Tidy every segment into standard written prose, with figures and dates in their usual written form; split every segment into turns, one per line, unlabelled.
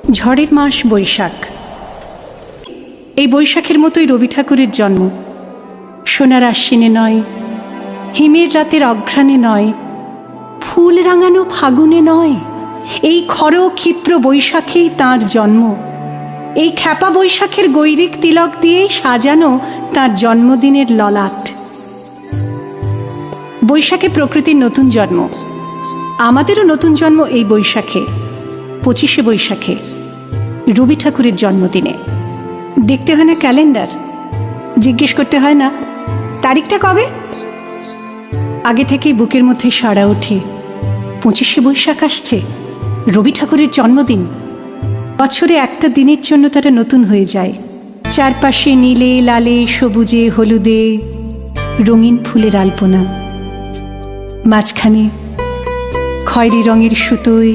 ঝড়ের মাস বৈশাখ। এই বৈশাখের মতোই রবি ঠাকুরের জন্ম। সোনার আশ্বিনে নয়, হিমের রাতের অঘ্রাণে নয়, ফুল রাঙানো ফাগুনে নয়, এই খর ক্ষিপ্র বৈশাখেই তাঁর জন্ম। এই খ্যাপা বৈশাখের গৈরিক তিলক দিয়েই সাজানো তাঁর জন্মদিনের ললাট। বৈশাখে প্রকৃতির নতুন জন্ম, আমাদেরও নতুন জন্ম এই বৈশাখে, 25শে বৈশাখে, রবি ঠাকুরের জন্মদিনে। দেখতে হয় না ক্যালেন্ডার, জিজ্ঞেস করতে হয় না তারিখটা কবে। আগে থেকেই বুকের মধ্যে সাড়া ওঠে, 25শে বৈশাখ আসছে, রবি ঠাকুরের জন্মদিন। বছরে একটা দিনের জন্য তারা নতুন হয়ে যায়। চারপাশে নীলে লালে সবুজে হলুদে রঙিন ফুলের আলপনা, মাঝখানে খয়েরি রঙের সুতোয়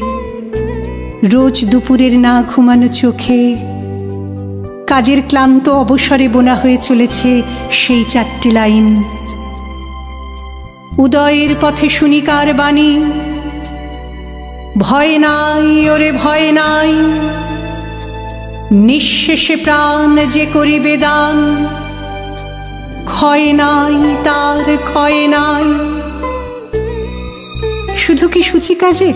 রোজ দুপুরের না ঘুমানো চোখে কাজের ক্লান্ত অবসরে বোনা হয়ে চলেছে সেই 4টে লাইন। উদয়ের পথে শুনিকার বাণী, ভয় নাই ওরে ভয় নাই, নিঃশেষে প্রাণ যে করিবে দান, ক্ষয় নাই তার ক্ষয় নাই। শুধু কি সূচি কাজে?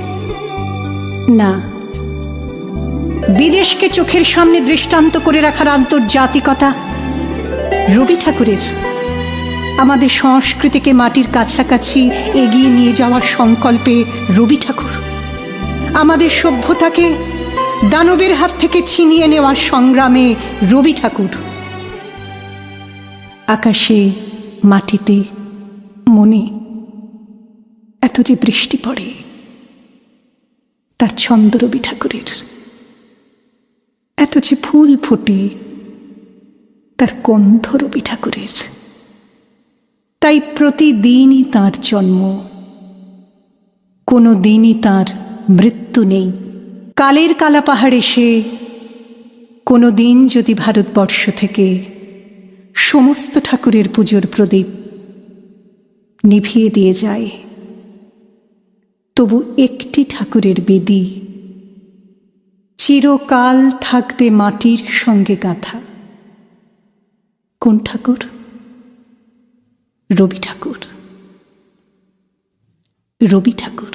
না, বিদেশকে চোখের সামনে দৃষ্টান্ত করে রাখার আন্তর্জাতিকতা রবি ঠাকুরের। আমাদের সংস্কৃতিকে মাটির কাছাকাছি এগিয়ে নিয়ে যাওয়ার সংকল্পে রবি ঠাকুর। আমাদের সভ্যতাকে দানবের হাত থেকে ছিনিয়ে নেওয়ার সংগ্রামে রবি ঠাকুর। আকাশে, মাটিতে, মনে এত যে বৃষ্টি পড়ে, তার ছন্দ রবি ঠাকুরের। এত যে ফুল ফোটে, তার গন্ধ রবি ঠাকুরের। তাই প্রতিদিনই তাঁর জন্ম, কোনো দিনই তাঁর মৃত্যু নেই। কালের কালা পাহাড় এসে কোনো দিন যদি ভারতবর্ষ থেকে সমস্ত ঠাকুরের পুজোর প্রদীপ নিভিয়ে দিয়ে যায়, তবু একটি ঠাকুরের বেদি চিরকাল থাকবে মাটির সঙ্গে গাঁথা। কোন ঠাকুর? রবি ঠাকুর। রবি ঠাকুর।